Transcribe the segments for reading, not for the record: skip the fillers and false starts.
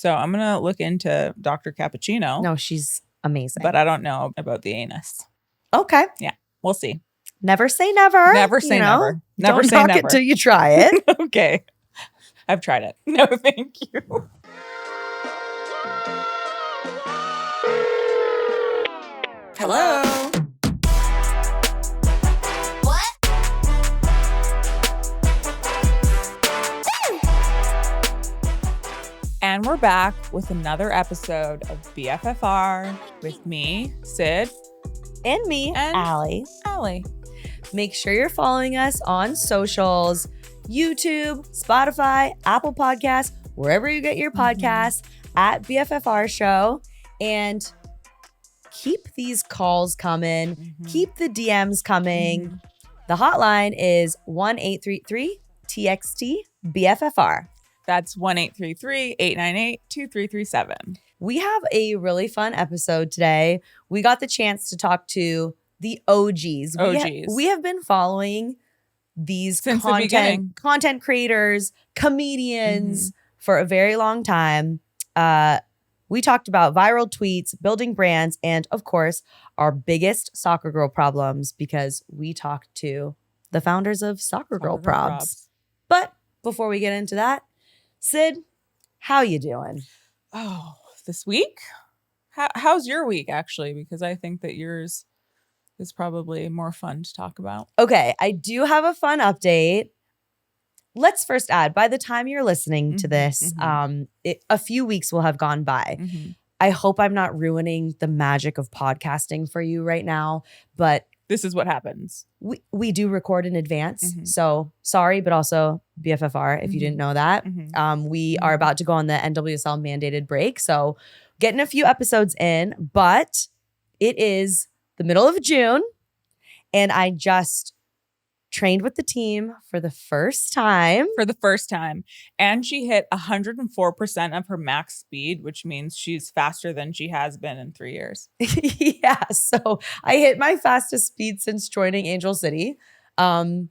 So I'm going to look into Dr. Cappuccino. No, she's amazing. But I don't know about the anus. Okay. Yeah, we'll see. Never say never. Never say never. Never don't say knock never. it till you try it. Okay. I've tried it. No, thank you. Hello. What? And we're back with another episode of BFFR with me, Sid. And me, And Allie. Make sure you're following us on socials, YouTube, Spotify, Apple Podcasts, wherever you get your podcasts, at BFFR Show. And keep these calls coming. Keep the DMs coming. The hotline is 1-833-TXT-BFFR. That's 1-833-898-2337. We have a really fun episode today. We got the chance to talk to the OGs. We have been following these Since the beginning. content creators, comedians for a very long time. We talked about viral tweets, building brands, and of course, our biggest soccer girl problems because we talked to the founders of SoccerGrlProbs. But before we get into that, Sid, how you doing? Oh, this week? How's your week, actually? Because I think that yours is probably more fun to talk about. Okay, I do have a fun update. Let's first add, by the time you're listening to this, a few weeks will have gone by. I hope I'm not ruining the magic of podcasting for you right now, but this is what happens. We do record in advance. So sorry, but also BFFR, if you didn't know that. We are about to go on the NWSL mandated break. So getting a few episodes in, but it is the middle of June and I just trained with the team for the first time. And she hit 104% of her max speed, which means she's faster than she has been in 3 years. Yeah. So I hit my fastest speed since joining Angel City. So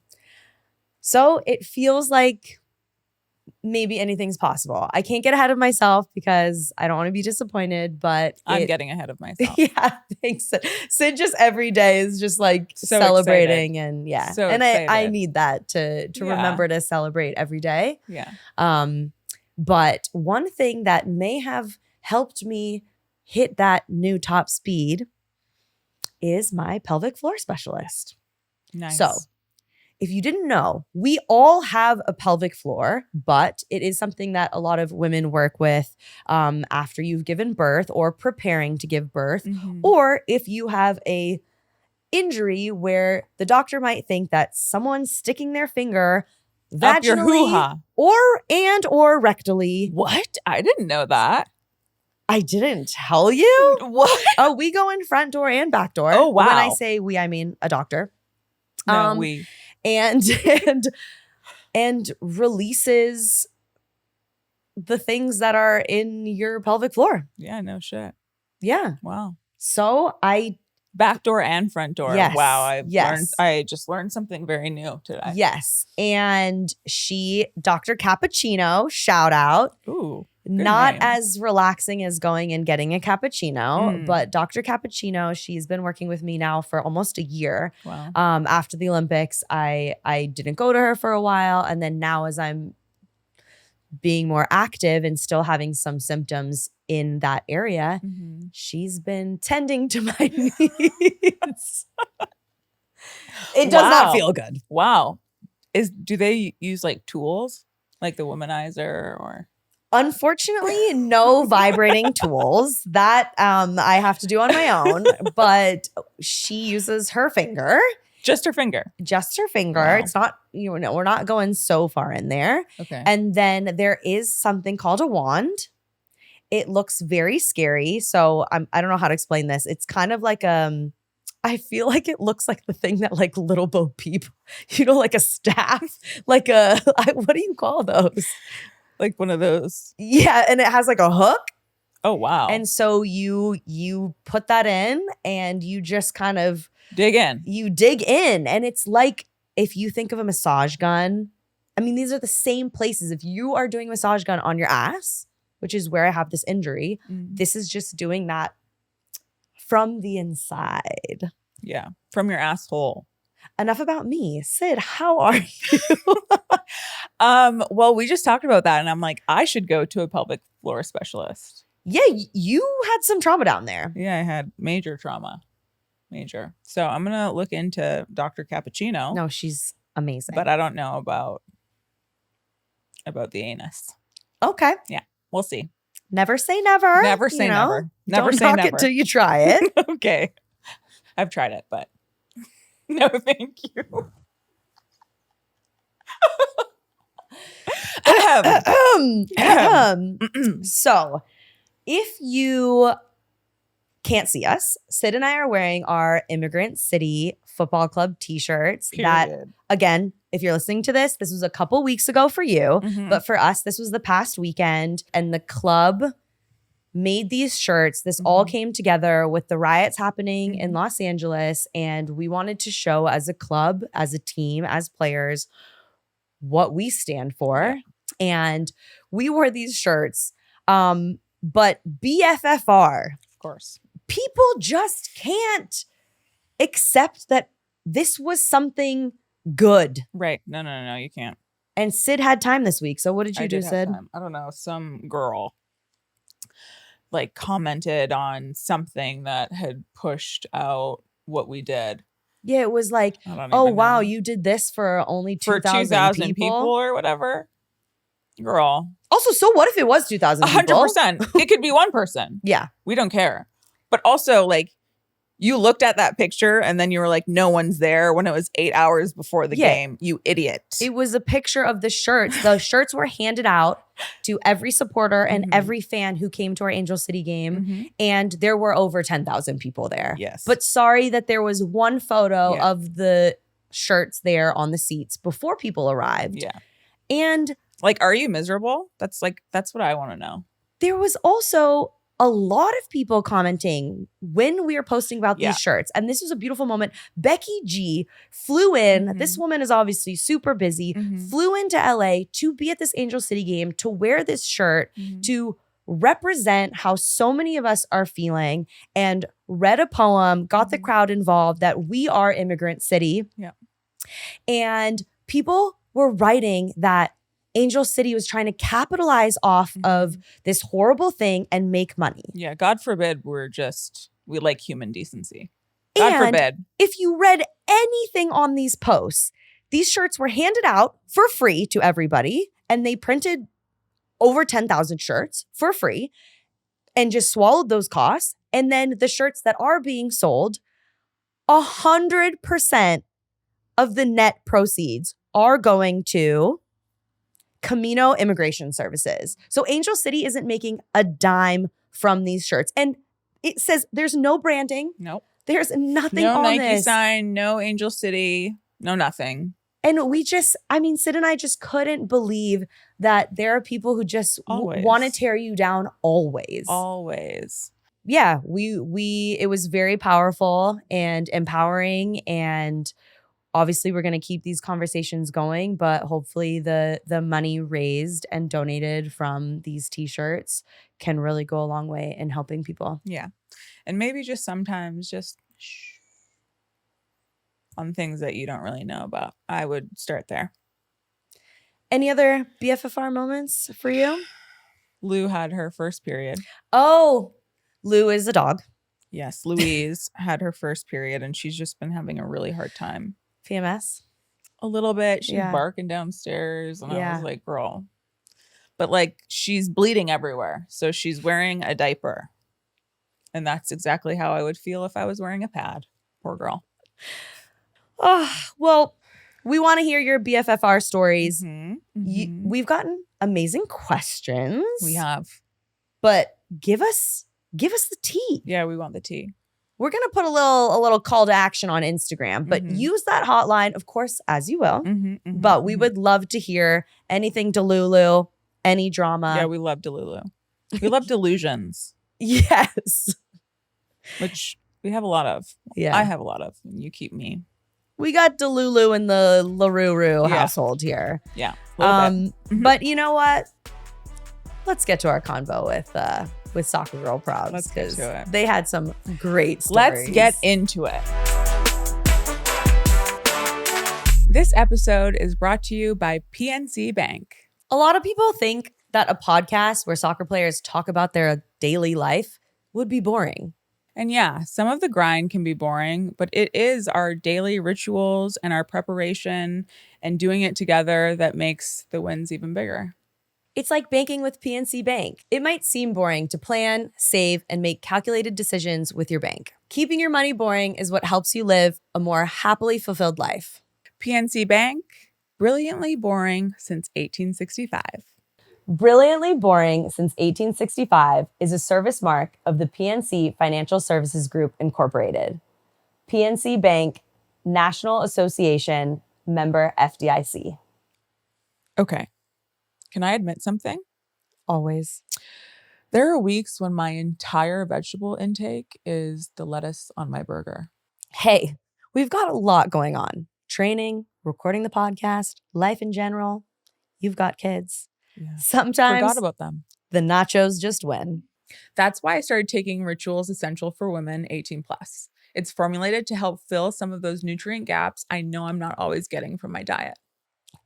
it feels like maybe anything's possible. I can't get ahead of myself because I don't want to be disappointed, but I'm getting ahead of myself. Yeah, thanks. Sid just every day is just like So celebrating excited. and yeah. So and excited. I need that to remember to celebrate every day. Yeah. But one thing that may have helped me hit that new top speed is my pelvic floor specialist. Nice. So if you didn't know, we all have a pelvic floor, but it is something that a lot of women work with after you've given birth or preparing to give birth, or if you have a injury where the doctor might think that someone's sticking their finger up your vaginally hoo-ha. or rectally. What? I didn't know that. I didn't tell you? What? Oh, we go in front door and back door. Oh, wow. When I say we, I mean a doctor. No, we. And releases the things that are in your pelvic floor. Yeah, no shit. Yeah. Wow. So Back door and front door. Yes. Wow. I just learned something very new today. Yes. And Dr. Cappuccino, shout out. Ooh. Not name. as relaxing as going and getting a cappuccino, but Dr. Cappuccino, she's been working with me now for almost a year. Wow. After the Olympics, I didn't go to her for a while. And then now as I'm being more active and still having some symptoms in that area, she's been tending to my needs. It does not feel good. Wow. Do they use like tools? Like the womanizer or? Unfortunately, no vibrating tools. That I have to do on my own. But she uses her finger. Just her finger. Just her finger. Wow. It's not, we're not going so far in there. Okay. And then there is something called a wand. It looks very scary. So I don't know how to explain this. It's kind of like I feel like it looks like the thing that like little Bo Peep, like a staff, like what do you call those? Like one of those. Yeah, and it has like a hook. Oh, wow. And so you put that in and you just kind of dig in. You dig in. And it's like if you think of a massage gun, I mean, these are the same places. If you are doing a massage gun on your ass, which is where I have this injury. This is just doing that from the inside. Yeah, from your asshole. Enough about me. Sid, how are you? Well, we just talked about that, and I'm like, I should go to a pelvic floor specialist. Yeah, you had some trauma down there. Yeah, I had major trauma. Major. So I'm going to look into Dr. Cappuccino. No, she's amazing. But I don't know about the anus. Okay. Yeah, we'll see. Never say never. Never say never. Never Don't say knock never. it till you try it. Okay. I've tried it, but no, thank you. So, if you can't see us, Sid and I are wearing our Immigrant City Football Club t-shirts. That, again, if you're listening to this, this was a couple weeks ago for you. But for us, this was the past weekend. And the club made these shirts. This all came together with the riots happening in Los Angeles. And we wanted to show as a club, as a team, as players, what we stand for. And we wore these shirts. But BFFR, of course, people just can't accept that this was something good. Right. No, you can't. And Sid had time this week. So what did you do, Sid? I don't know. Some girl like commented on something that had pushed out what we did. Yeah, it was like, oh, wow, you did this for only 2,000 people or whatever. Girl. Also, so what if it was 2,000 people? 100%. It could be one person. Yeah. We don't care. But also, like, you looked at that picture and then you were like, no one's there when it was 8 hours before the game. You idiot. It was a picture of the shirts. The shirts were handed out to every supporter and every fan who came to our Angel City game. And there were over 10,000 people there. Yes. But sorry that there was one photo of the shirts there on the seats before people arrived. Yeah. And like, are you miserable? That's what I want to know. There was also a lot of people commenting when we were posting about these shirts. And this was a beautiful moment. Becky G flew in. This woman is obviously super busy. Flew into LA to be at this Angel City game, to wear this shirt, to represent how so many of us are feeling, and read a poem, got the crowd involved, that we are Immigrant City. Yeah. And people were writing that Angel City was trying to capitalize off of this horrible thing and make money. Yeah, God forbid we like human decency. God forbid. If you read anything on these posts, these shirts were handed out for free to everybody, and they printed over 10,000 shirts for free and just swallowed those costs. And then the shirts that are being sold, 100% of the net proceeds are going to Camino Immigration Services. So Angel City isn't making a dime from these shirts. And it says there's no branding. Nope. There's nothing on this. No Nike sign, no Angel City, no nothing. And Sid and I just couldn't believe that there are people who just want to tear you down always. Always. Yeah, it was very powerful and empowering, and obviously, we're going to keep these conversations going, but hopefully the money raised and donated from these t-shirts can really go a long way in helping people. Yeah. And maybe just sometimes on things that you don't really know about. I would start there. Any other BFFR moments for you? Lou had her first period. Oh, Lou is a dog. Yes, Louise had her first period, and she's just been having a really hard time. PMS? A little bit. She's barking downstairs. And I was like, girl. But like, she's bleeding everywhere. So she's wearing a diaper. And that's exactly how I would feel if I was wearing a pad. Poor girl. Oh, well, we want to hear your BFFR stories. We've gotten amazing questions. We have. But give us the tea. Yeah, we want the tea. We're going to put a little call to action on Instagram, but use that hotline, of course, as you will. But we would love to hear anything Delulu, any drama. Yeah, we love Delulu. We love delusions. Yes. Which we have a lot of. Yeah. I have a lot of. And you keep me. We got Delulu in the LaRuru household here. Yeah. But you know what? let's get to our convo with SoccerGrlProbs. Let's get to it. They had some great stories. Let's get into it. This episode is brought to you by PNC Bank. A lot of people think that a podcast where soccer players talk about their daily life would be boring. And yeah, some of the grind can be boring, but it is our daily rituals and our preparation and doing it together that makes the wins even bigger. It's like banking with PNC Bank. It might seem boring to plan, save, and make calculated decisions with your bank. Keeping your money boring is what helps you live a more happily fulfilled life. PNC Bank, brilliantly boring since 1865. Brilliantly Boring Since 1865 is a service mark of the PNC Financial Services Group, Incorporated. PNC Bank, National Association, member FDIC. Okay. Can I admit something? Always. There are weeks when my entire vegetable intake is the lettuce on my burger. Hey, we've got a lot going on. Training, recording the podcast, life in general. You've got kids. Yeah. Sometimes forgot about them. The nachos just win. That's why I started taking Rituals Essential for Women 18+. It's formulated to help fill some of those nutrient gaps I know I'm not always getting from my diet.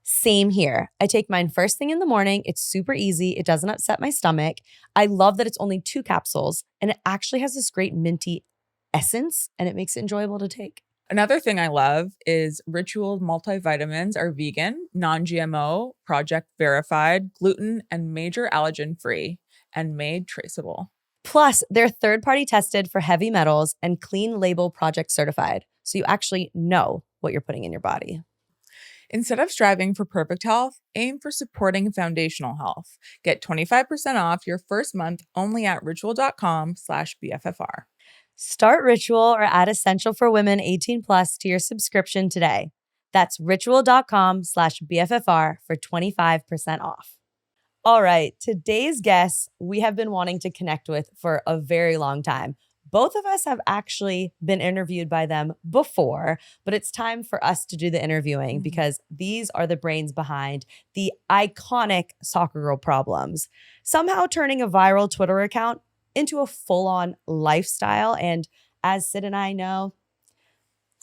Same here. I take mine first thing in the morning. It's super easy. It doesn't upset my stomach. I love that it's only 2 capsules and it actually has this great minty essence and it makes it enjoyable to take. Another thing I love is Ritual multivitamins are vegan, non-GMO, project verified, gluten and major allergen free, and made traceable. Plus, they're third-party tested for heavy metals and clean label project certified. So you actually know what you're putting in your body. Instead of striving for perfect health, aim for supporting foundational health. Get 25% off your first month only at ritual.com/BFFR. Start Ritual or add Essential for Women 18+ to your subscription today. That's ritual.com/BFFR for 25% off. All right, today's guests we have been wanting to connect with for a very long time. Both of us have actually been interviewed by them before, but it's time for us to do the interviewing because these are the brains behind the iconic SoccerGrlProbs, somehow turning a viral Twitter account into a full-on lifestyle. And as Sid and I know,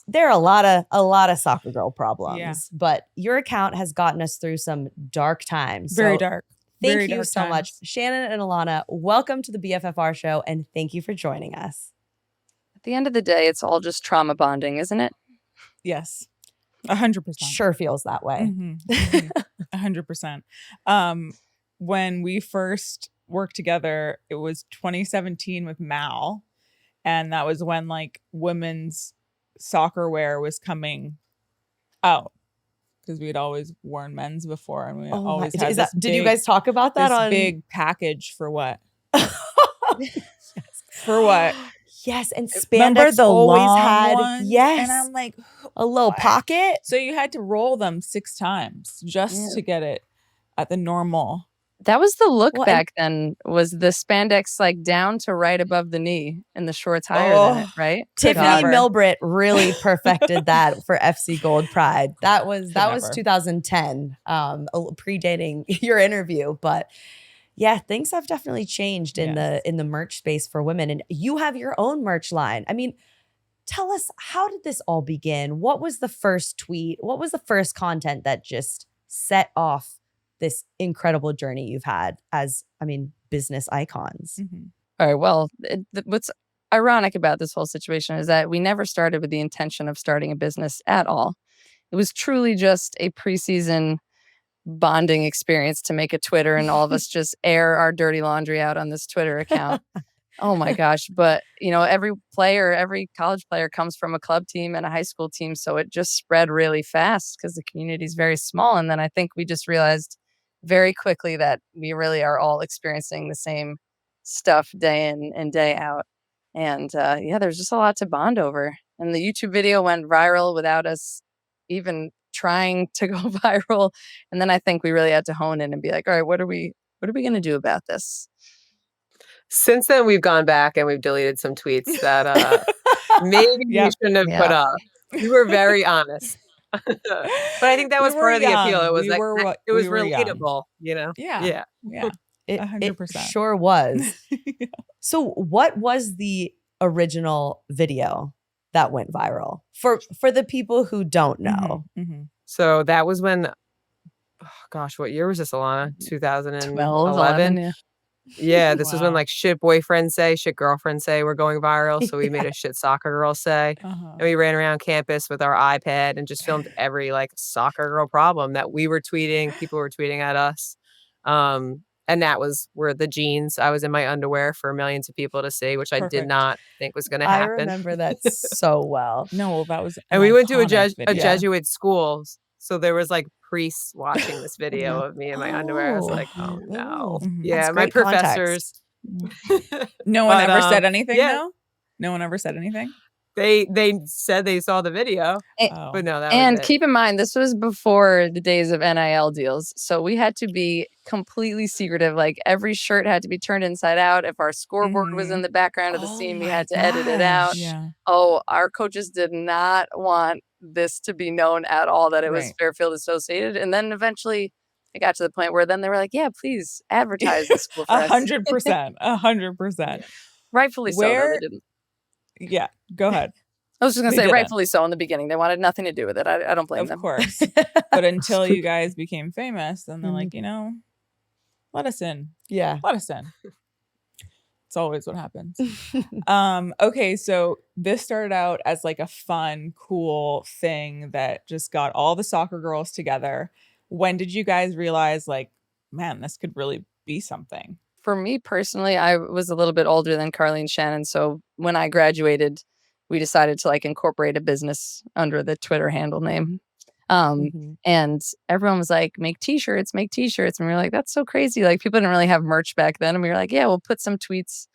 there are a lot of SoccerGrlProbs, but your account has gotten us through some dark times. Very dark. Thank you so much. Shannon and Alanna, welcome to the BFFR show, and thank you for joining us. At the end of the day, it's all just trauma bonding, isn't it? Yes. 100%. Sure feels that way. 100%. When we first worked together, it was 2017 with Mal, and that was when like women's soccer wear was coming out. Because we had always worn men's before, and we always had this did you guys talk about that on big package for what? For what? Yes, and spandex the always long had ones? yes, and I'm like a little pocket. So you had to roll them 6 times just to get it at the normal. That was the look back then, was the spandex like down to right above the knee and the shorts higher than it, right? Tiffany Milbritt really perfected that for FC Gold Pride. That was 2010, predating your interview. But yeah, things have definitely changed in the merch space for women. And you have your own merch line. I mean, tell us, how did this all begin? What was the first tweet? What was the first content that just set off this incredible journey you've had as, business icons? All right. Well, what's ironic about this whole situation is that we never started with the intention of starting a business at all. It was truly just a preseason bonding experience to make a Twitter and all of us just air our dirty laundry out on this Twitter account. Oh my gosh. But, every college player comes from a club team and a high school team. So it just spread really fast because the community is very small. And then I think we just realized very quickly that we really are all experiencing the same stuff day in and day out. And there's just a lot to bond over. And the YouTube video went viral without us even trying to go viral. And then I think we really had to hone in and be like, all right, what are we going to do about this? Since then, we've gone back and we've deleted some tweets that maybe we shouldn't have put up. We were very honest. But I think that was part of the appeal. It was it was relatable, Yeah. It 100%. sure was. Yeah. So what was the original video that went viral for the people who don't know? So that was when, gosh, what year was this, Alanna? 12, 11, 2011? yeah. Yeah, this was when Wow. like shit boyfriends say, shit girlfriends say were going viral. So we made a shit soccer girl say. And we ran around campus with our iPad and just filmed every like soccer girl problem that we were tweeting. People were tweeting at us. And that were the jeans. I was in my underwear for millions of people to see, which I did not think was going to happen. I remember that so well. No, well, that was and we went to a video. Jesuit school. So there was like priests watching this video of me in my underwear. I was like, oh no. Yeah, my professors. No one ever said anything though? No one ever said anything? They said they saw the video, but no, that and was it. keep in mind, this was before the days of NIL deals. So we had to be completely secretive. Like every shirt had to be turned inside out. If our scoreboard was in the background of the scene, we had to edit it out. Yeah. Oh, our coaches did not want this to be known at all, that it was Fairfield associated. And then eventually it got to the point where then they were like, yeah, please advertise the school for us. 100%. 100%. Rightfully so, though, they didn't. Yeah, go ahead. I was just going to say, rightfully so in the beginning. They wanted nothing to do with it. I don't blame them. Of course. But until you guys became famous, then they're like, let us in. Yeah. Let us in. It's always what happens. Okay, so this started out as like a fun, cool thing that just got all the soccer girls together. When did you guys realize, like, man, this could really be something? For me personally, I was a little bit older than Carly and Shannon. So when I graduated, we decided to like incorporate a business under the Twitter handle name. And everyone was like, make t-shirts. And we were like, that's so crazy. Like people didn't really have merch back then. And we were like, yeah, we'll put some tweets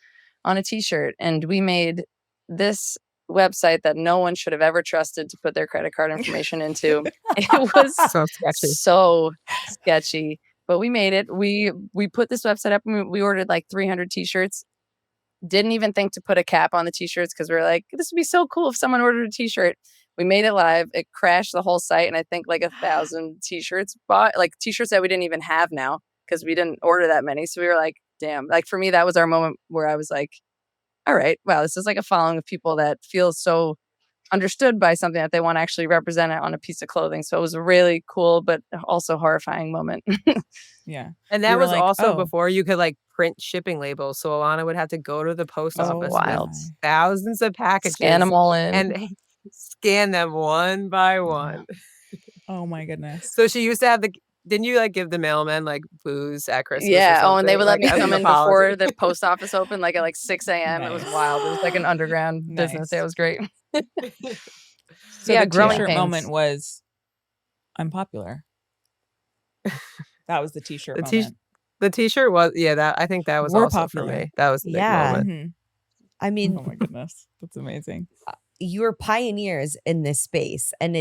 on a t-shirt. And we made this website that no one should have ever trusted to put their credit card information into. It was so sketchy. But we made it. We put this website up and we ordered like 300 t-shirts. Didn't even think to put a cap on the t-shirts because we were like, this would be so cool if someone ordered a t-shirt. We made it live. It crashed the whole site. And I think like 1,000 t-shirts bought, like t-shirts that we didn't even have now because we didn't order that many. So we were like, damn. Like for me, that was our moment where I was like, all right, wow, this is like a following of people that feel so understood by something that they want to actually represent it on a piece of clothing. So it was a really cool, but also horrifying moment. Yeah. And that was like, also before you could like print shipping labels. So Alanna would have to go to the post office with thousands of packages. Scan them all in. And scan them one by one. Oh my goodness. So she used to have didn't you like give the mailmen like booze at Christmas? Yeah. Oh, and they would let me come in before the post office opened, like at like 6 a.m. Nice. It was wild. It was like an underground business. It was great. So yeah, the t-shirt moment was, I'm popular. That was the t-shirt moment. The t-shirt was, I think that was also popular for me. That was the big moment. I mean, oh my goodness, that's amazing. You're pioneers in this space, and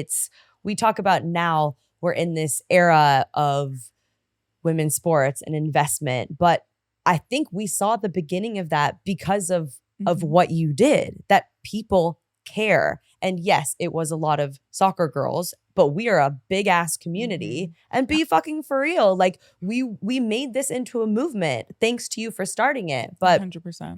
we talk about now we're in this era of women's sports and investment, but I think we saw the beginning of that because of what you did, that people care. And yes, it was a lot of soccer girls, but we are a big ass community and be fucking for real. Like we made this into a movement thanks to you for starting it. But 100%.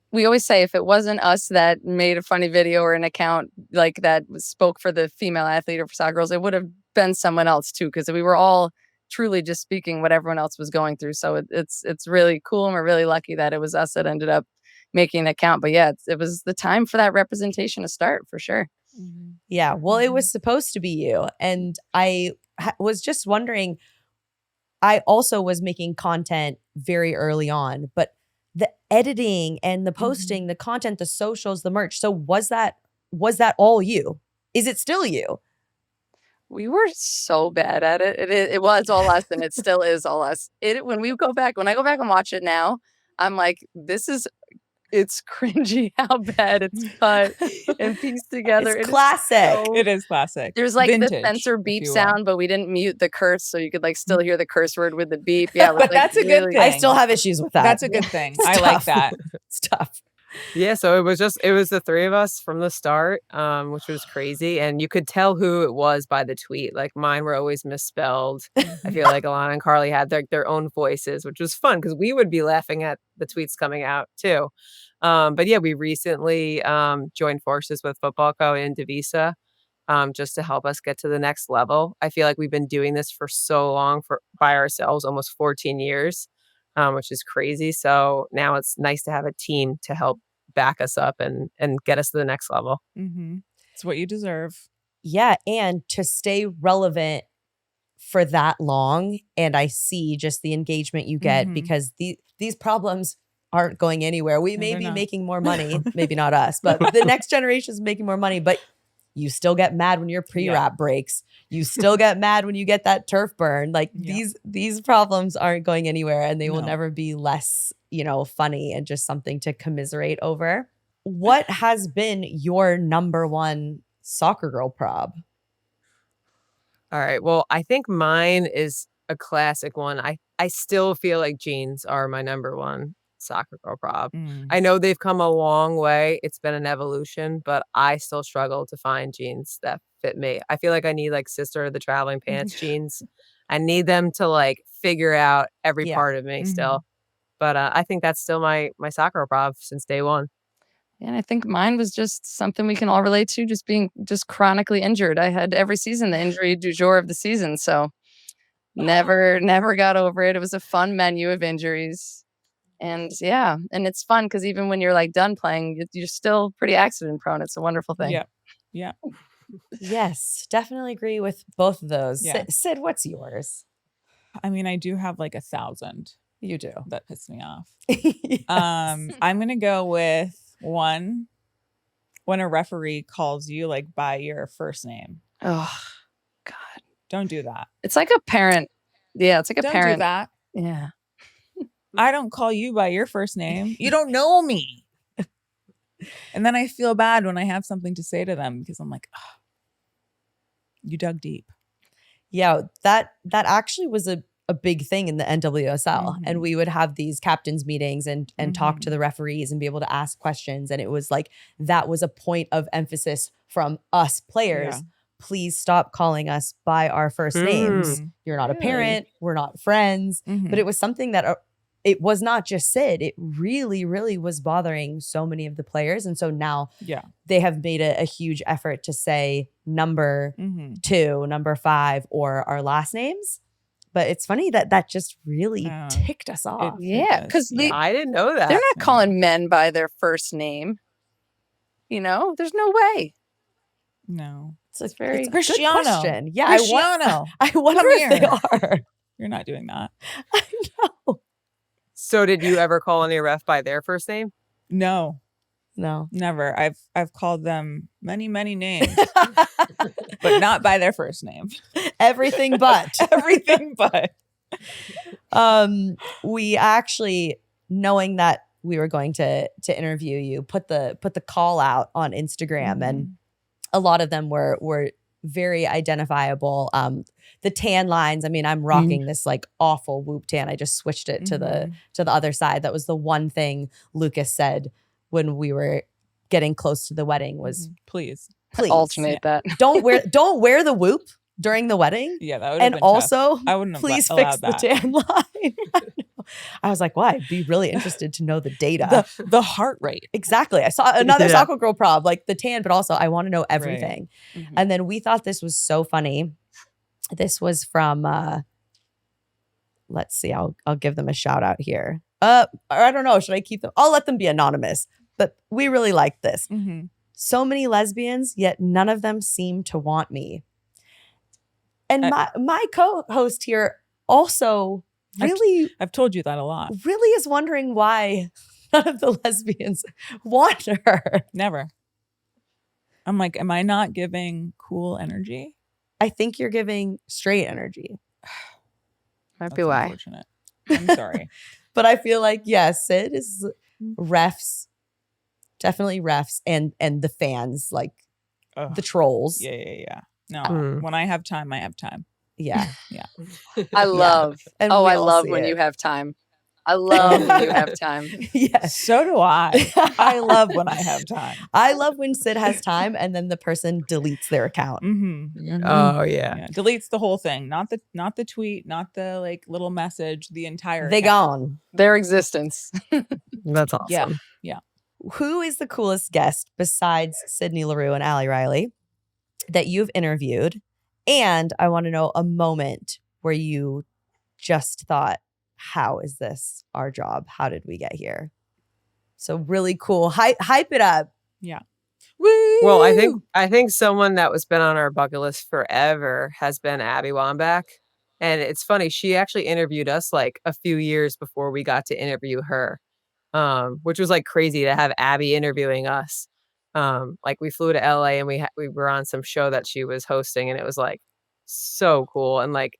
We always say if it wasn't us that made a funny video or an account like that spoke for the female athlete or for soccer girls, it would have been someone else too, because we were all truly just speaking what everyone else was going through. So it's really cool, and we're really lucky that it was us that ended up making an account. But yeah, it was the time for that representation to start for sure. Yeah, well, it was supposed to be you. And I was just wondering, I also was making content very early on, but the editing and the posting, the content, the socials, the merch. So was that all you? Is it still you? We were so bad at it. It was all us, and it still is all us. When I go back and watch it now, I'm like, it's cringy how bad it's cut and pieced together. It's classic. It is classic. There's like vintage, the censor beep sound, but we didn't mute the curse, so you could like still hear the curse word with the beep. Yeah, but that's a good thing. I still have issues with that. That's a good thing. I like that. It's tough. Yeah, so it was the three of us from the start, which was crazy. And you could tell who it was by the tweet. Like mine were always misspelled. I feel like Alanna and Carly had their own voices, which was fun because we would be laughing at the tweets coming out too. But yeah, we recently joined forces with Football Co. in Divisa just to help us get to the next level. I feel like we've been doing this for so long by ourselves, almost 14 years, which is crazy. So now it's nice to have a team to help back us up and get us to the next level. Mm-hmm. It's what you deserve. Yeah, and to stay relevant for that long, and I see just the engagement you get because these problems aren't going anywhere. We may be making more money, maybe not us, but the next generation is making more money, but you still get mad when your pre-wrap breaks. You still get mad when you get that turf burn. Like these problems aren't going anywhere, and they will never be less, funny and just something to commiserate over. What has been your number one soccer girl prob? All right. Well, I think mine is a classic one. I still feel like jeans are my number one soccer girl prob. I know they've come a long way. It's been an evolution, but I still struggle to find jeans that fit me. I feel like I need like Sister of the Traveling Pants jeans. I need them to like figure out every part of me still. But I think that's still my soccer girl prob since day one. And I think mine was just something we can all relate to, just being chronically injured. I had every season the injury du jour of the season. So never got over it. It was a fun menu of injuries. And and it's fun because even when you're like done playing, you're still pretty accident prone. It's a wonderful thing. Yeah. Yes, definitely agree with both of those. Yeah. Sid, what's yours? I mean, I do have like 1,000. You do. That pissed me off. Yes. I'm going to go with one when a referee calls you like by your first name. Oh, God. Don't do that. It's like a parent. Yeah, it's like a Don't parent. do that. Yeah. I don't call you by your first name. You don't know me. And then I feel bad when I have something to say to them because I'm like, oh, you dug deep. Yeah, that actually was a big thing in the NWSL. And we would have these captains meetings and talk to the referees and be able to ask questions. And it was like, that was a point of emphasis from us players. Yeah. Please stop calling us by our first names. You're not a parent. We're not friends. But it was something that it was not just Sid. It really, really was bothering so many of the players. And so now they have made a huge effort to say number 2, number 5, or our last names. But it's funny that just really ticked us off. Yeah, because I didn't know that. They're not calling men by their first name. There's no way. No. It's very it's Cristiano. Good question. Yeah, Cristiano. I wonder if they are. You're not doing that. I know. So did you ever call any ref by their first name? No, never. I've called them many names, but not by their first name. Everything but. Everything but. We actually, knowing that we were going to interview you, put the call out on Instagram, and a lot of them were very identifiable. The tan lines, I mean, I'm rocking this like awful Whoop tan. I just switched it to the other side. That was the one thing Lucas said when we were getting close to the wedding was please alternate that. Don't wear the Whoop during the wedding. Yeah, that would have and been also tough. I wouldn't have please allowed fix the tan line. I was like, well, I'd be really interested to know the data. The heart rate. Exactly. I saw another soccer girl prob, like the tan, but also I want to know everything. Right. And then we thought this was so funny. This was from, let's see, I'll give them a shout out here. Or I don't know, should I keep them? I'll let them be anonymous, but we really like this. So many lesbians, yet none of them seem to want me. And my co-host here also really, I've told you that a lot. Really is wondering why none of the lesbians want her. Never. I'm like, am I not giving cool energy? I think you're giving straight energy. Might be why. Unfortunate. I'm sorry. But I feel like, yes, Sid is refs, definitely refs, and the fans, like the trolls. Yeah. No, when I have time, I have time. Yeah. I love. I love when you have time. I love when you have time. Yeah. So do I. I love when I have time. I love when Sid has time and then the person deletes their account. Oh yeah. Deletes the whole thing, not the tweet, not the like little message, the entire They account. gone. Their existence. That's awesome. Yeah. Who is the coolest guest besides Sydney LaRue and Allie Riley that you've interviewed? And I want to know a moment where you just thought, how is this our job? How did we get here? So really cool. Hype it up. Yeah. Woo! Well, I think someone that was been on our bucket list forever has been Abby Wambach. And it's funny, she actually interviewed us like a few years before we got to interview her. Which was like crazy to have Abby interviewing us. Like we flew to LA and we were on some show that she was hosting, and it was like so cool. And like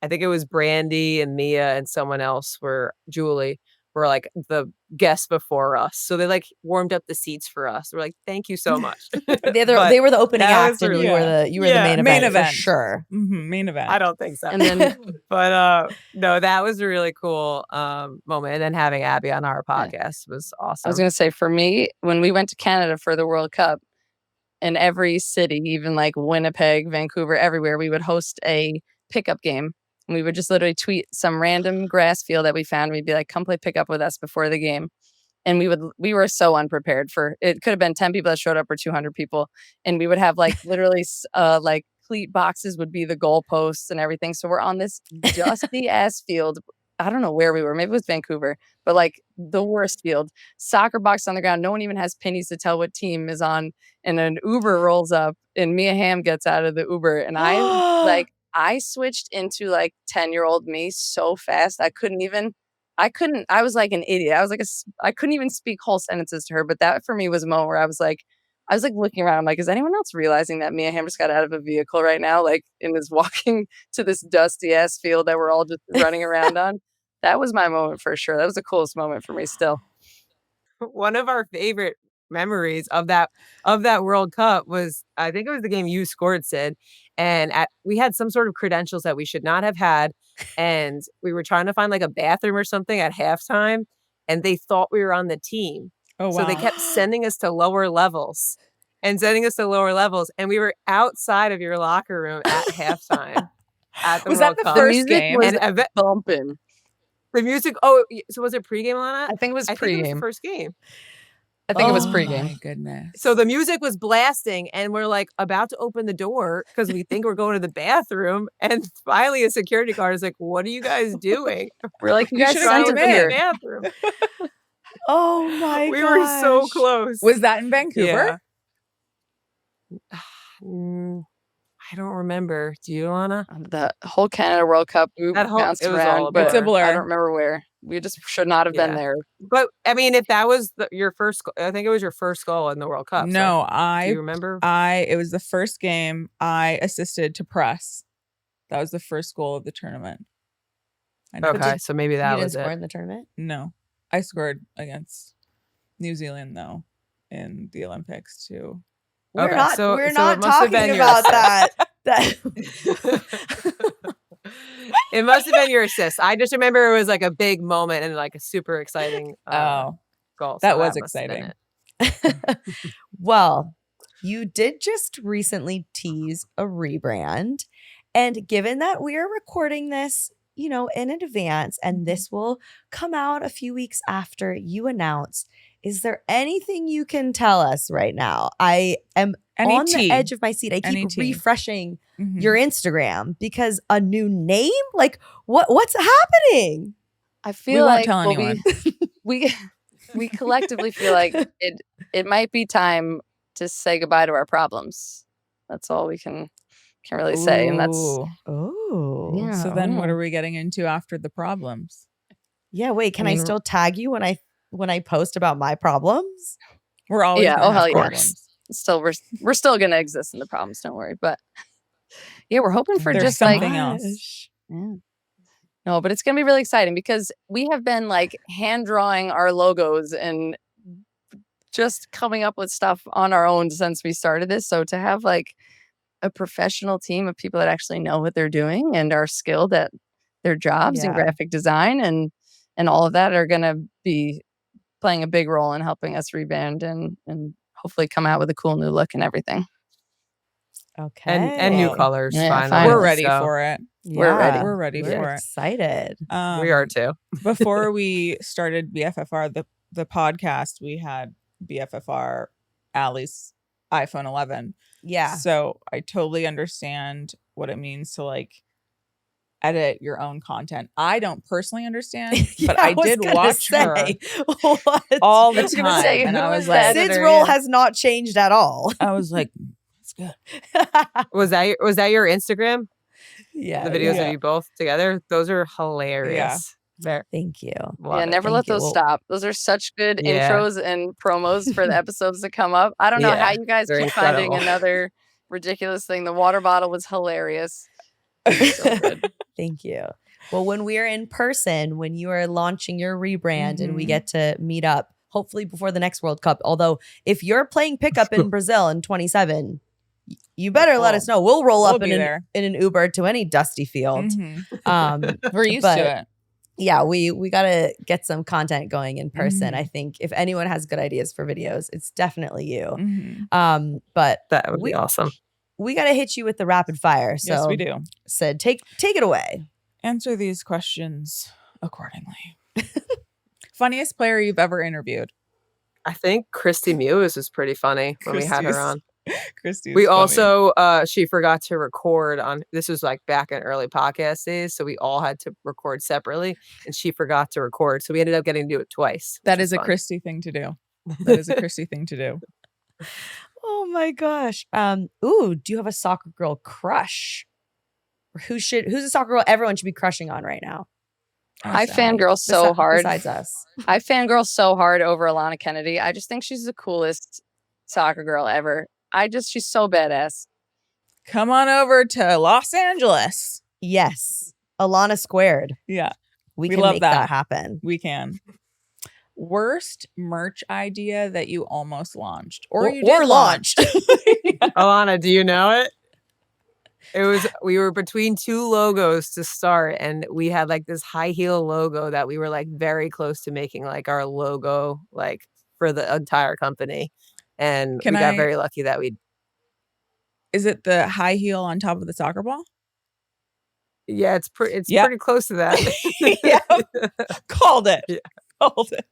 I think it was Brandy and Mia and someone else Julie were like the guests before us. So they like warmed up the seats for us. We're like, thank you so much. They were the opening act and really, you were the main event. For sure. Main event. I don't think so. And then but no, that was a really cool moment. And then having Abby on our podcast was awesome. I was going to say, for me, when we went to Canada for the World Cup, in every city, even like Winnipeg, Vancouver, everywhere, we would host a pickup game. And we would just literally tweet some random grass field that we found. We'd be like, come play pickup with us before the game. And we were so unprepared for it. Could have been 10 people that showed up or 200 people. And we would have like literally like cleat boxes would be the goalposts and everything. So we're on this dusty ass field. I don't know where we were. Maybe it was Vancouver, but like the worst field. Soccer box on the ground. No one even has pennies to tell what team is on. And an Uber rolls up and Mia Hamm gets out of the Uber. And I switched into like 10-year-old me so fast. I was like an idiot. I couldn't even speak whole sentences to her. But that for me was a moment where I was like looking around. I'm like, is anyone else realizing that Mia Hamm just got out of a vehicle right now? Like, and is walking to this dusty ass field that we're all just running around on. That was my moment for sure. That was the coolest moment for me still. One of our favorite memories of that World Cup was, I think it was the game you scored, Sid. And we had some sort of credentials that we should not have had. And we were trying to find like a bathroom or something at halftime. And they thought we were on the team. Oh, wow. So they kept sending us to lower levels. And we were outside of your locker room at halftime. Was that the first game? And bumping. The music. Oh, so was it pregame, Alanna? I think it was pregame. I think it was the first game. I think it was pregame. My goodness. So the music was blasting and we're like about to open the door because we think we're going to the bathroom. And finally a security guard is like, what are you guys doing? We're like, you guys should sent have it gone here. The bathroom. Oh my god. We were so close. Was that in Vancouver? Yeah. I don't remember. Do you, Alanna? The whole Canada World Cup bounced around, but it's a blur. I don't remember where. We just should not have been there. But I mean, if that was your first, I think it was your first goal in the World Cup. No, do you remember? It was the first game I assisted to press. That was the first goal of the tournament. Okay, so maybe that was it. You didn't score in the tournament? No, I scored against New Zealand though in the Olympics too. We're not talking about that. It must have been your assist. I just remember it was like a big moment and like a super exciting goal. So that was exciting. Well, you did just recently tease a rebrand. And given that we are recording this, in advance, and this will come out a few weeks after you announce, is there anything you can tell us right now? I am on the edge of my seat. I keep refreshing your Instagram because a new name? Like what's happening? I feel like we collectively feel like it might be time to say goodbye to our problems. That's all we can really say. And that's yeah. So then what are we getting into after the problems? Yeah, wait, can I still tag you when I post about my problems? We're always problems. Still we're still gonna exist in the problems, don't worry. But yeah, we're hoping for just something else. Yeah. No, but it's gonna be really exciting because we have been like hand drawing our logos and just coming up with stuff on our own since we started this. So to have like a professional team of people that actually know what they're doing and are skilled at their jobs in graphic design and and all of that are going to be playing a big role in helping us rebrand and hopefully come out with a cool new look and everything. Okay. And new colors. Yeah, finally. We're ready for it. We're ready. We're ready for it. Excited. We are too. Before we started BFFR, the podcast, we had BFFR Allie's iPhone 11. Yeah. So I totally understand what it means to like edit your own content. I don't personally understand, but I did watch her all the time. And I was like, Sid's role has not changed at all. I was like, it's good. Was that your Instagram? Yeah. The videos of you both together? Those are hilarious. Yeah. Thank you. Never let those stop. Those are such good intros and promos for the episodes that come up. I don't know how you guys keep finding another ridiculous thing. The water bottle was hilarious. So good. Thank you. Well, when we're in person, when you are launching your rebrand and we get to meet up, hopefully before the next World Cup. Although if you're playing pickup in Brazil in 27, you better let us know. We'll roll up in an Uber to any dusty field. We're used to it. Yeah, we got to get some content going in person. I think if anyone has good ideas for videos, it's definitely you. But that would be awesome. We got to hit you with the rapid fire. So yes, we do. Sid, take it away. Answer these questions accordingly. Funniest player you've ever interviewed? I think Christy Mewis was pretty funny when we had her on. Christy. We also, she forgot to record on, this was like back in early podcast days. So we all had to record separately and she forgot to record. So we ended up getting to do it twice. That is a Christy thing to do. That is a Christy thing to do. Oh my gosh. Do you have a soccer girl crush? Or who's a soccer girl everyone should be crushing on right now? I fangirl so hard. Besides us. I fangirl so hard over Alanna Kennedy. I just think she's the coolest soccer girl ever. She's so badass. Come on over to Los Angeles. Yes. Alanna squared. Yeah. We can make that happen. We can. Worst merch idea that you almost launched or launched. Alanna, do you know it? We were between two logos to start and we had like this high heel logo that we were like very close to making like our logo like for the entire company. And we got very lucky that Is it the high heel on top of the soccer ball? Yeah, it's pretty close to that. Called it. Yeah. Called it.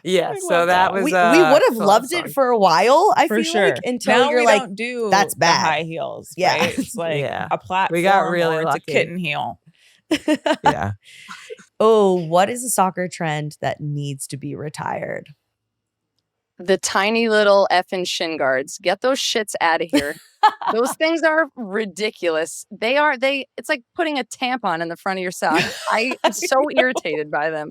Yeah, so that was we would have loved it for a while. I feel like until now you're like, don't do that's bad. High heels. Yeah, right? It's like a platform. We got really lucky. It's a kitten heel. Yeah. Oh, what is a soccer trend that needs to be retired? The tiny little effing shin guards. Get those shits out of here. Those things are ridiculous. It's like putting a tampon in the front of your sock. I am so irritated by them.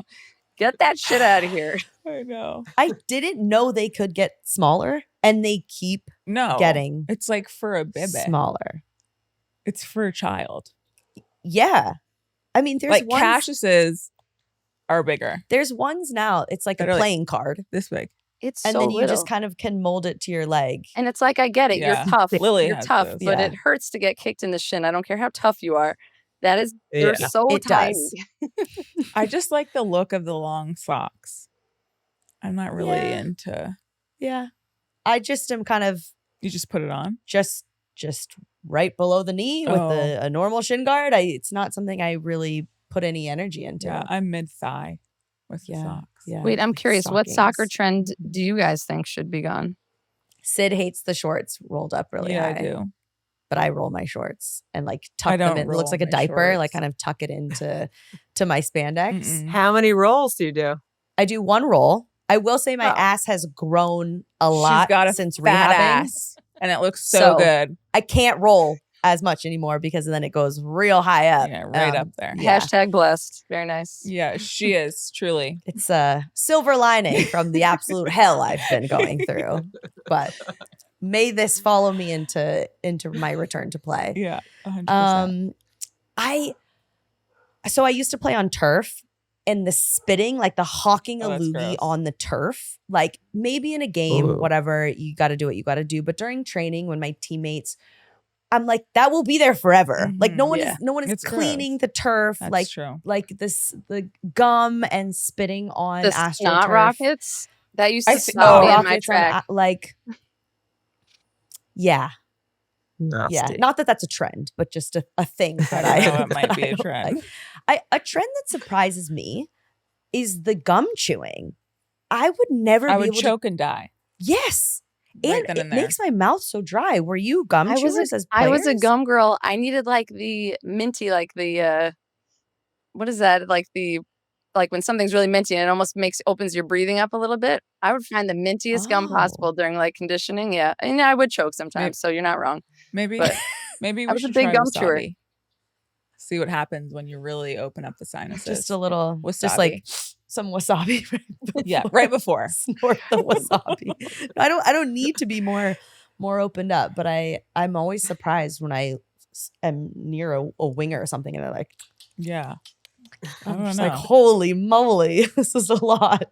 Get that shit out of here. I know. I didn't know they could get smaller and they keep getting it's like for a baby. Smaller. It's for a child. Yeah. I mean, there's like Cassius's are bigger. There's ones now. It's like a playing card. This big. It's and so then you little. just kind of can mold it to your leg. And it's like, I get it. Yeah. You're tough. You're tough, those. but it hurts to get kicked in the shin. I don't care how tough you are. They're so tiny. I just like the look of the long socks. I'm not really into. Yeah. I just am kind of. You just put it on? Just right below the knee with a normal shin guard. It's not something I really put any energy into. Yeah, I'm mid-thigh with the socks. Yeah. Wait, I'm curious. What soccer trend do you guys think should be gone? Sid hates the shorts rolled up really high. I do. But I roll my shorts and like tuck them in. It looks like a diaper, like kind of tuck it into my spandex. How many rolls do you do? I do one roll. I will say my ass has grown a lot since fat rehabbing. Ass, and it looks so good. I can't roll as much anymore because then it goes real high up. Yeah, right up there. Yeah. Hashtag blessed. Very nice. Yeah, she is truly. It's a silver lining from the absolute hell I've been going through. But may this follow me into my return to play. Yeah, 100%. I used to play on turf, and the spitting, like the hawking a loogie on the turf, like maybe in a game, whatever, you got to do what you got to do. But during training, when my teammates I'm like, that will be there forever. Like no one is It's cleaning gross. the turf. That's like true. like the gum and spitting on The AstroTurf. snot rockets that used to stop snot me in my rockets track. Yeah. Nasty. Yeah. Not that that's a trend, but just a thing that I don't know, it might be a don't trend. like. A trend that surprises me is the gum chewing. I would never I be would able choke and die. Yes. Right And then it and there. makes my mouth so dry. Were you gum chewers as players? I was a gum girl. I needed like the minty, like the what is that? Like when something's really minty and it almost opens your breathing up a little bit. I would find the mintiest gum possible during like conditioning. Yeah. And I would choke sometimes, so you're not wrong. Maybe But maybe I we was a should big try gum wasabi. chewer. See what happens when you really open up the sinuses. Just a little wasabi. just like some wasabi. Yeah, right before. Snort the wasabi. I don't need to be more opened up, but I'm always surprised when I am near a winger or something and they're like, yeah. I I'm don't just know. like, holy moly, this is a lot.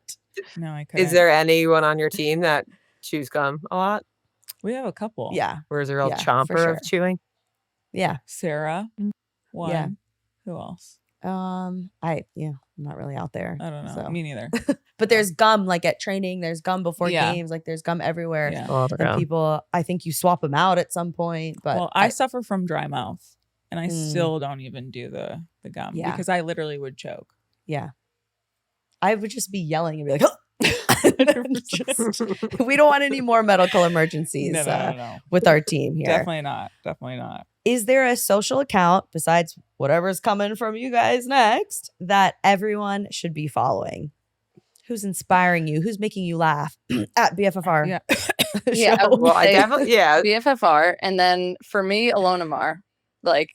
No, I couldn't. Is there anyone on your team that chews gum a lot? We have a couple. Yeah. Or is there a real Yeah, for chomper sure. of chewing? Yeah. Sarah. One. Yeah. Who else? I'm not really out there. I don't know. so. Me neither. But there's gum like at training, there's gum before Yeah. games, like there's gum everywhere. Yeah. Oh, And people, I think you swap them out at some point. But Well, I suffer from dry mouth and I still don't even do the gum because I literally would choke. Yeah. I would just be yelling and be like, we don't want any more medical emergencies No. with our team here. Definitely not. Definitely not. Is there a social account besides whatever's coming from you guys next that everyone should be following? Who's inspiring you? Who's making you laugh? At BFFR. Yeah. Yeah. show. Well, I definitely, yeah. BFFR. And then for me, Alanna Mar. Like,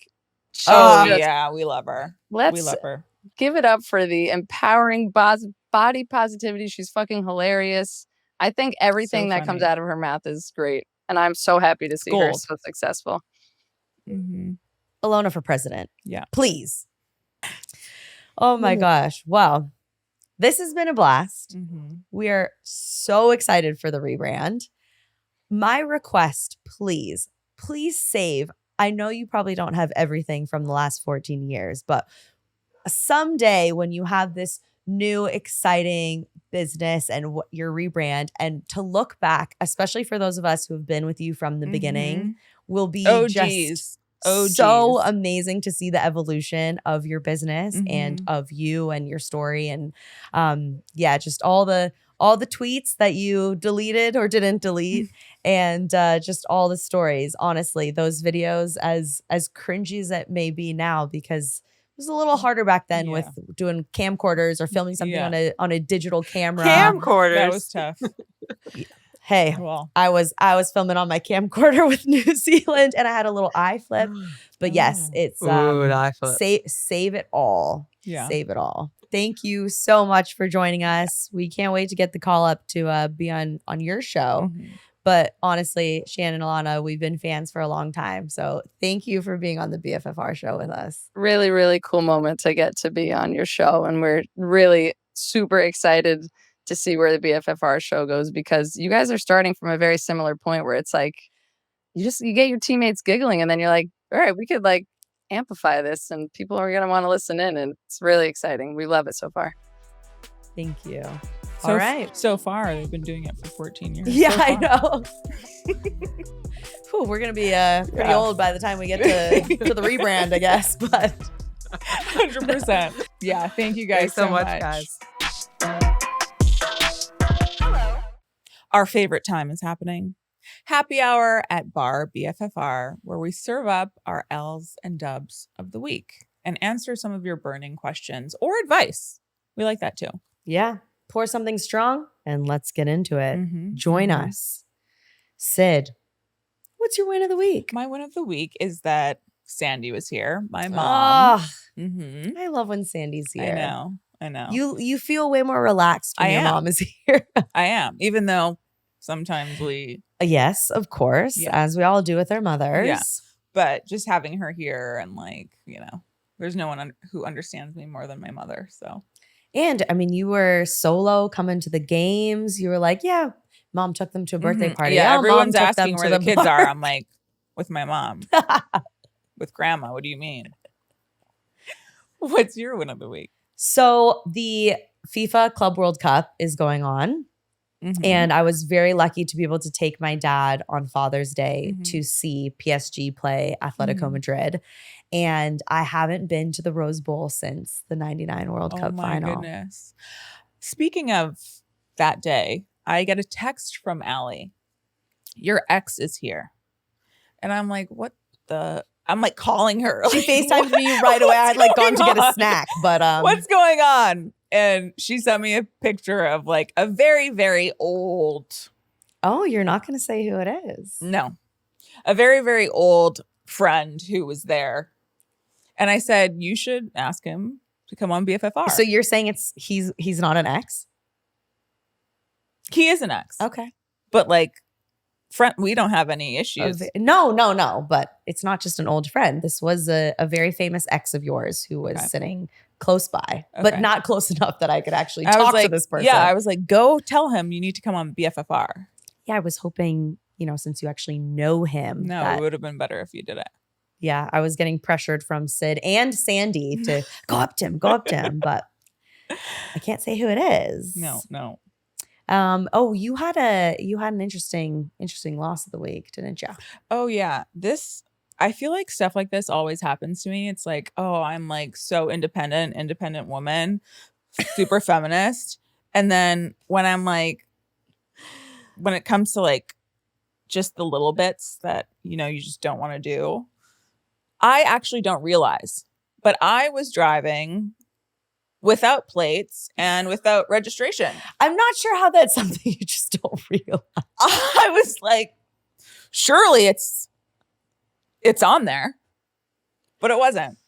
Yeah, we love her. We let's love her. give it up for the empowering body positivity. She's fucking hilarious. I think everything that comes out of her mouth is great. And I'm so happy to see her so successful. Mm-hmm. Alanna for president. Yeah. Please. Oh my gosh. Well, this has been a blast. Mm-hmm. We are so excited for the rebrand. My request, please save. I know you probably don't have everything from the last 14 years, but someday when you have this new exciting business and your rebrand, and to look back, especially for those of us who have been with you from the beginning, will be just so amazing to see the evolution of your business and of you and your story. And just all the tweets that you deleted or didn't delete and just all the stories. Honestly, those videos, as cringy as it may be now, because it was a little harder back then with doing camcorders or filming something on a digital camera. Camcorders. That was tough. Hey, well, I was filming on my camcorder with New Zealand and I had a little eye flip. But yes, it's save it all. Yeah. Save it all. Thank you so much for joining us. We can't wait to get the call up to be on your show. Mm-hmm. But honestly, Shannon and Alanna, we've been fans for a long time. So thank you for being on the BFFR show with us. Really, really cool moment to get to be on your show. And we're really super excited to see where the BFFR show goes, because you guys are starting from a very similar point where it's like, you get your teammates giggling and then you're like, all right, we could like amplify this and people are going to want to listen in. And it's really exciting. We love it so far. Thank you. All right. So far, they've been doing it for 14 years. Yeah, I know. Whew, we're going to be pretty old by the time we get to the rebrand, I guess. But 100%. Yeah. Thank you guys so much, guys. Our favorite time is happening. Happy hour at Bar BFFR, where we serve up our L's and dubs of the week and answer some of your burning questions or advice. We like that too. Yeah. Pour something strong and let's get into it. Mm-hmm. Join us. Sid, what's your win of the week? My win of the week is that Sandy was here. My mom. I love when Sandy's here. I know. You feel way more relaxed when your mom is here. I am, even though sometimes we... Yes, of course, as we all do with our mothers. Yeah. But just having her here and there's no one who understands me more than my mother, so... And I mean, you were solo coming to the games. You were like, yeah, mom took them to a birthday party. Yeah, oh, everyone's asking where the kids are. I'm like, with my mom. With grandma. What do you mean? What's your win of the week? So the FIFA Club World Cup is going on. Mm-hmm. And I was very lucky to be able to take my dad on Father's Day to see PSG play Atletico Madrid. And I haven't been to the Rose Bowl since the 99 World Cup final. Oh my goodness. Speaking of that day, I get a text from Allie. Your ex is here. And I'm like, what the... I'm like calling her. She FaceTimed me right away. I had like gone to get a snack, but what's going on? And she sent me a picture of like a very, very old. Oh, you're not going to say who it is? No, a very, very old friend who was there. And I said, you should ask him to come on BFFR. So you're saying he's not an ex? He is an ex. Okay, but like. Friend, we don't have any issues. No. But it's not just an old friend. This was a very famous ex of yours who was sitting close by, but not close enough that I could actually talk to this person. Yeah, I was like, go tell him you need to come on BFFR. Yeah, I was hoping, since you actually know him. No, it would have been better if you did it. Yeah, I was getting pressured from Sid and Sandy to go up to him, but I can't say who it is. No. You had an interesting loss of the week, didn't you? Oh yeah. I feel like stuff like this always happens to me. It's like, oh, I'm like so independent woman, super feminist. And then when it comes to like just the little bits that, you just don't want to do, I actually don't realize. But I was driving without plates and without registration. I'm not sure how that's something you just don't realize. I was like, surely it's on there, but it wasn't.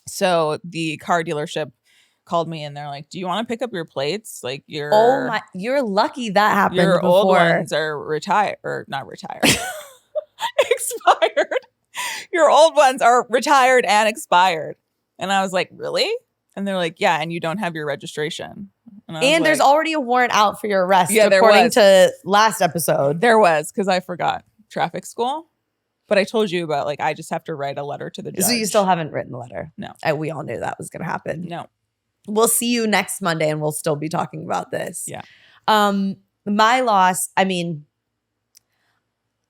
So the car dealership called me and they're like, do you want to pick up your plates? Like you're lucky that happened your before. Old ones are retired or not retired. Expired. Your old ones are retired and expired. And I was like, really? And they're like, yeah, and you don't have your registration. And there's already a warrant out for your arrest, according to last episode. There was, because I forgot traffic school. But I told you about, like, I just have to write a letter to the judge. So you still haven't written the letter? No. We all knew that was going to happen. No. We'll see you next Monday, and we'll still be talking about this. Yeah. My loss,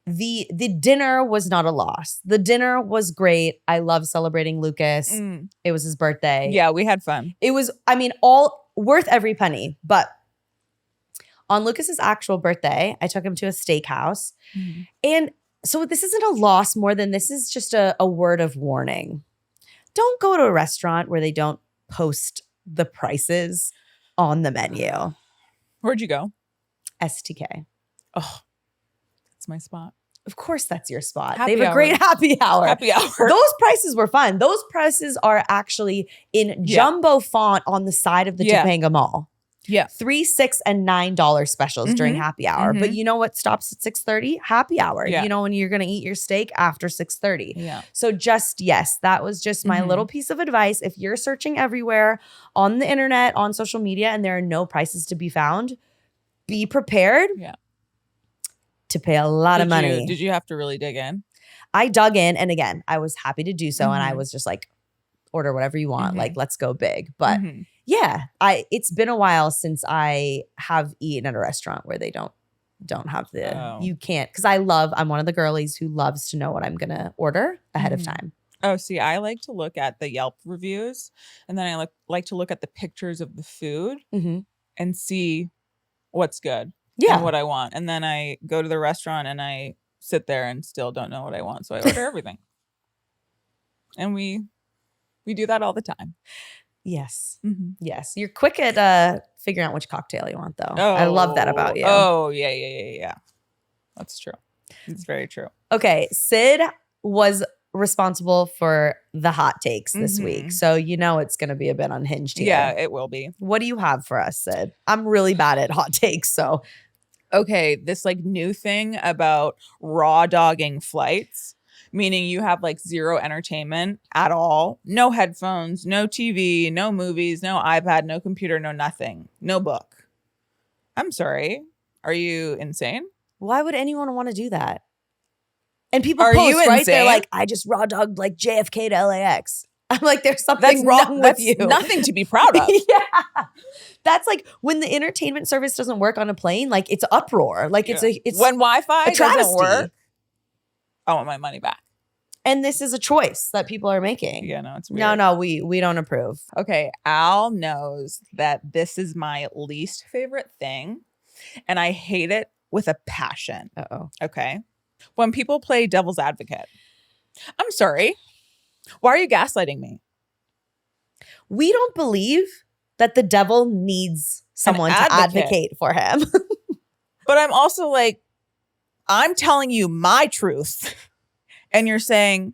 the dinner was not a loss. The dinner was great. I love celebrating Lucas. It was his birthday. Yeah, we had fun. It was, all worth every penny. But on Lucas's actual birthday, I took him to a steakhouse. And so this isn't a loss more than this is just a word of warning. Don't go to a restaurant where they don't post the prices on the menu. Where'd you go? STK. Oh, that's my spot. Of course that's your spot. Happy they have a great happy hour. Happy hour. Those prices were fun. Those prices are actually in jumbo font on the side of the Topanga Mall. Yeah. $3, $6, and $9 specials during happy hour. But you know what stops at 6:30? Happy hour. Yeah. You know when you're going to eat your steak after 6:30. Yeah. So that was just my little piece of advice. If you're searching everywhere on the internet, on social media, and there are no prices to be found, be prepared to pay a lot of money. Did you have to really dig in? I dug in. And again, I was happy to do so. And I was just like, order whatever you want. Like, let's go big. But yeah, it's been a while since I have eaten at a restaurant where they don't have you can't. Because I'm one of the girlies who loves to know what I'm going to order ahead of time. Oh, see, I like to look at the Yelp reviews. And then I like to look at the pictures of the food and see what's good. Yeah. And what I want. And then I go to the restaurant and I sit there and still don't know what I want. So I order everything. And we do that all the time. Yes. Yes. You're quick at figuring out which cocktail you want, though. Oh, I love that about you. Oh, yeah. That's true. It's very true. Okay. Sid was responsible for the hot takes this week. So it's going to be a bit unhinged here. Yeah, it will be. What do you have for us, Sid? I'm really bad at hot takes, so. Okay, this like new thing about raw dogging flights, meaning you have like zero entertainment at all. No headphones, no TV, no movies, no iPad, no computer, no nothing, no book. I'm sorry. Are you insane? Why would anyone want to do that? And people Are post, you right? insane? They're like, I just raw dogged like JFK to LAX. I'm like, there's something wrong with you. Nothing to be proud of. Yeah. That's like when the entertainment service doesn't work on a plane, like it's uproar. Like it's when Wi-Fi doesn't work, travesty. I want my money back. And this is a choice that people are making. Yeah, no, it's weird. No, we don't approve. Okay, Al knows that this is my least favorite thing, and I hate it with a passion. Uh-oh. Okay. When people play devil's advocate. I'm sorry. Why are you gaslighting me? We don't believe that the devil needs someone to advocate for him. But I'm also like, I'm telling you my truth. And you're saying,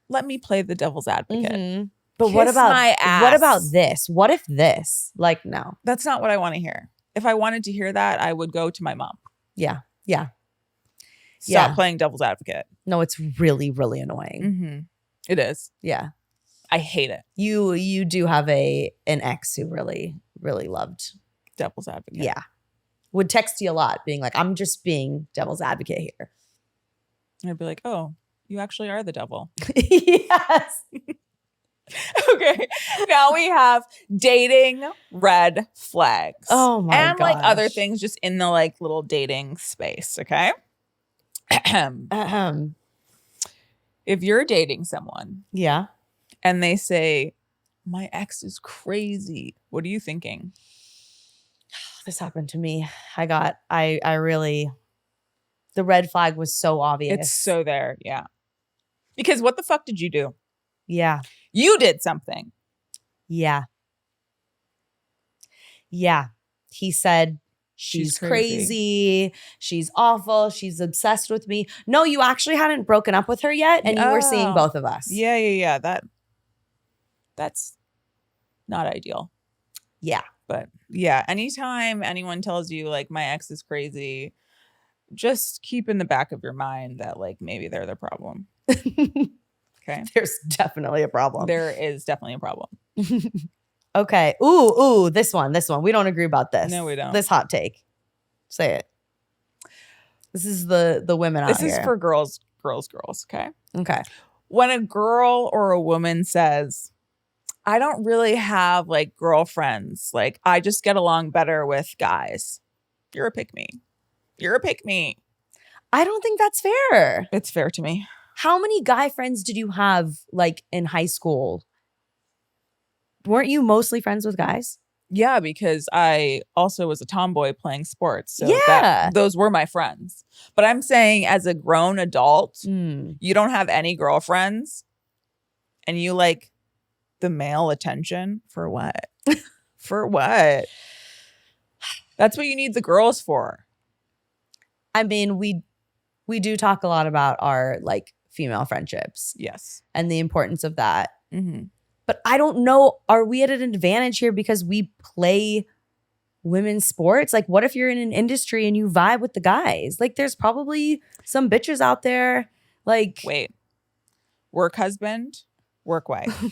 let me play the devil's advocate. Mm-hmm. But Kiss what about my ass. What about this? What if this? Like, no. That's not what I want to hear. If I wanted to hear that, I would go to my mom. Yeah. Stop playing devil's advocate. No, it's really, really annoying. Mm-hmm. It is. Yeah. I hate it. You do have an ex who really, really loved Devil's advocate. Yeah. Would text you a lot, being like, I'm just being devil's advocate here. And I'd be like, oh, you actually are the devil. Yes. Okay. Now we have dating red flags. Oh my And like other gosh. things just in the like little dating space. Okay. If you're dating someone Yeah. and they say, my ex is crazy, what are you thinking? This happened to me. I really, the red flag was so obvious. It's so there. Yeah. Because what the fuck did you do? Yeah. You did something. Yeah. Yeah. He said, she's crazy. She's awful. She's obsessed with me. No, you actually hadn't broken up with her yet. And you were seeing both of us. Yeah. That's not ideal. Yeah. But yeah, anytime anyone tells you like my ex is crazy, just keep in the back of your mind that like maybe they're the problem. Okay. There's definitely a problem. There is definitely a problem. Okay. Ooh, this one. We don't agree about this. No, we don't. This hot take. Say it. This is the women out here. This is for girls. Okay. Okay. When a girl or a woman says, I don't really have like girlfriends, like I just get along better with guys, you're a pick me. I don't think that's fair. It's fair to me. How many guy friends did you have like in high school? Weren't you mostly friends with guys? Yeah, because I also was a tomboy playing sports. So Yeah. those were my friends. But I'm saying as a grown adult, you don't have any girlfriends and you like the male attention for what? For what? That's what you need the girls for. I mean, we do talk a lot about our like female friendships. Yes. And the importance of that. Mm-hmm. But I don't know, are we at an advantage here because we play women's sports? Like, what if you're in an industry and you vibe with the guys? Like, there's probably some bitches out there. Like, Wait. Work husband, work wife.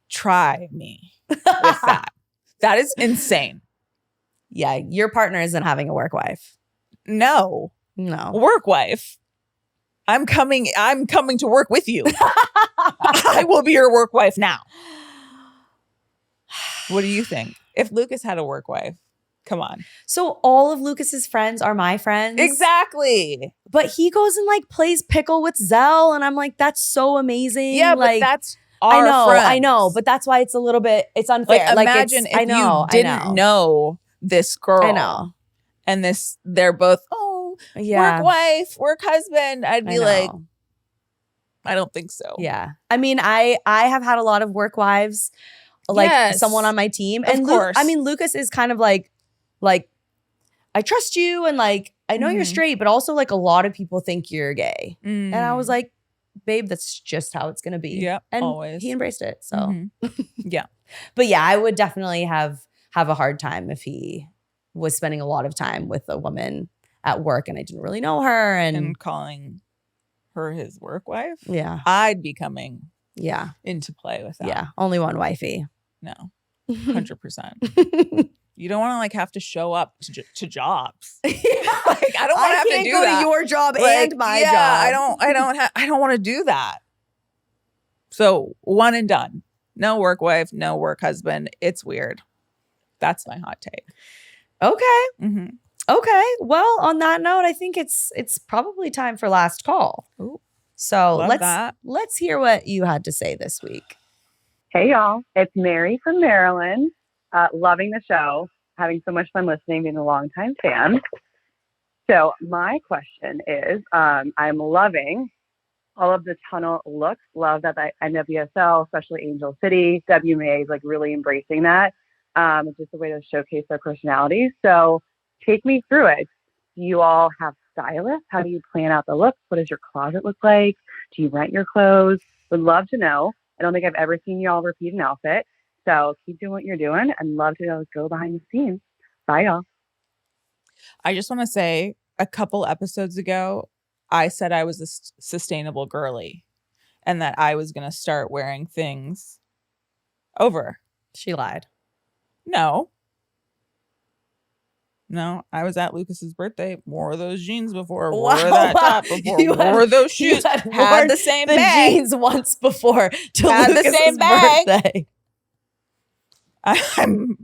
Try me with that. That is insane. Yeah, your partner isn't having a work wife. No. Work wife. I'm coming to work with you. I will be your work wife now. What do you think? If Lucas had a work wife, come on. So all of Lucas's friends are my friends. Exactly. But he goes and like plays pickle with Zell. And I'm like, that's so amazing. Yeah, like, but that's our friends. I know. But that's why it's a little bit, it's unfair. Like imagine if you didn't know this girl. I know. And they're both, yeah, work wife, work husband. I'd be like, I don't think so. Yeah. I mean, I have had a lot of work wives, like someone on my team. And of course. Lucas is kind of like, I trust you and like, I know you're straight, but also like a lot of people think you're gay. And I was like, babe, that's just how it's going to be. Yeah, and always. he embraced it. So yeah. But yeah, I would definitely have a hard time if he was spending a lot of time with a woman at work and I didn't really know her and calling her his work wife. Yeah. I'd be coming into play with that. Yeah. Only one wifey. No. 100%. You don't want to like have to show up to jobs. Yeah. Like, I don't want to have to do go that. to your job Like, and my job. I don't want to do that. So one and done. No work wife, no work husband. It's weird. That's my hot take. Okay. Mm-hmm. Okay. Well, on that note, I think it's probably time for last call. Ooh, so love let's hear what you had to say this week. Hey y'all, it's Mary from Maryland. Loving the show, having so much fun listening, being a longtime fan. So my question is, I'm loving all of the tunnel looks. Love that the NWSL, especially Angel City, WMA is like really embracing that. It's just a way to showcase their personalities. So take me through it. Do you all have stylists? How do you plan out the looks? What does your closet look like? Do you rent your clothes? Would love to know. I don't think I've ever seen y'all repeat an outfit. So keep doing what you're doing and love to go behind the scenes. Bye, y'all. I just want to say a couple episodes ago, I said I was a sustainable girly and that I was going to start wearing things over. She lied. No, I was at Lucas's birthday, wore those jeans before, Wow. wore that top before, wore those shoes, had the same bag. jeans once before to Had the Lucas's same bag. birthday. I'm,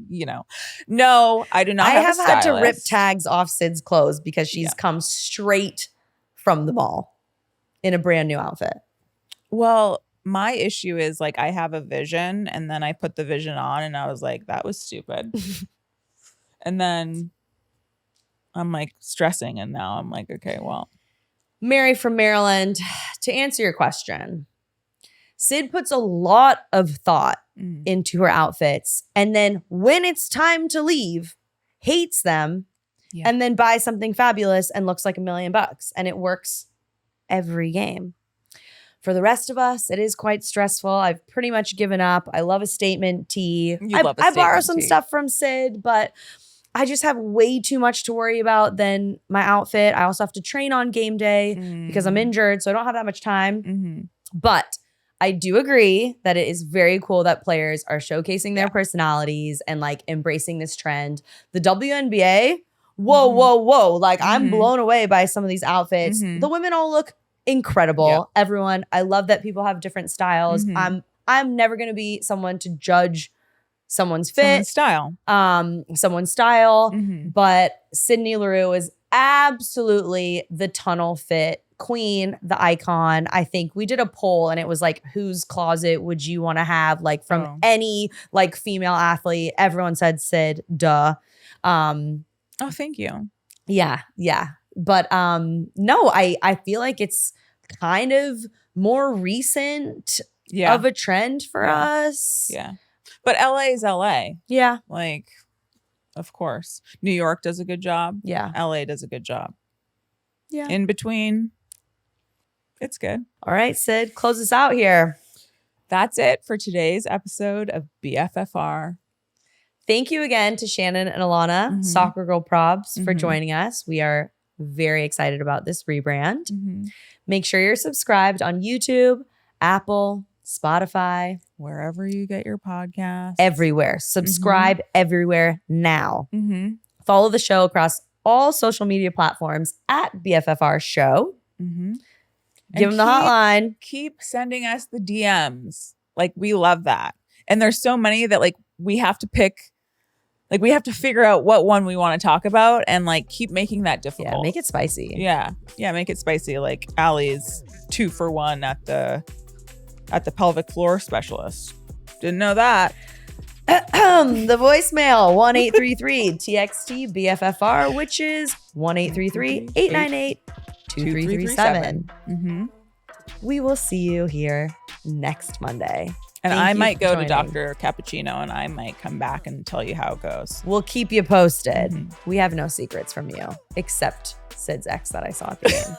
no, I do not I have have a had to rip stylist. tags off Sid's clothes because she's come straight from the mall in a brand new outfit. Well, my issue is like I have a vision and then I put the vision on and I was like, that was stupid. And then I'm like stressing and now I'm like, okay, well. Mary from Maryland, to answer your question, Sid puts a lot of thought into her outfits. And then when it's time to leave, hates them and then buys something fabulous and looks like $1 million. And it works every game. For the rest of us, it is quite stressful. I've pretty much given up. I love a statement tee. I borrow some stuff from Sid, but I just have way too much to worry about than my outfit. I also have to train on game day because I'm injured, so I don't have that much time. But I do agree that it is very cool that players are showcasing their personalities and like embracing this trend. The WNBA, whoa. Like I'm blown away by some of these outfits. The women all look incredible. Everyone, I love that people have different styles. I'm never going to be someone to judge someone's fit, someone's style. But Sydney Leroux is absolutely the tunnel fit queen, the icon. I think we did a poll and it was like, whose closet would you want to have like from any like female athlete? Everyone said Sid, duh. Oh, thank you. Yeah. But no, I feel like it's kind of more recent of a trend for us. Yeah. But LA is LA. Yeah. Like, of course. New York does a good job. Yeah. LA does a good job. Yeah. In between, it's good. All right, Sid, close us out here. That's it for today's episode of BFFR. Thank you again to Shannon and Alanna, SoccerGrlProbs, for joining us. We are very excited about this rebrand. Make sure you're subscribed on YouTube, Apple, Spotify. Wherever you get your podcasts. Everywhere. Subscribe everywhere now. Follow the show across all social media platforms at BFFR Show. Give them the hotline. Keep sending us the DMs. Like, we love that. And there's so many that like we have to pick. Like, we have to figure out what one we want to talk about and like keep making that difficult. Yeah, make it spicy. Yeah, make it spicy. Like Allie's 2 for 1 at the pelvic floor specialist. Didn't know that. The voicemail 1-833-TXT BFFR, which is 1-833-898-2337. We will see you here next Monday. And I might go to Dr. Cappuccino and I might come back and tell you how it goes. We'll keep you posted. We have no secrets from you, except Sid's ex that I saw at the game.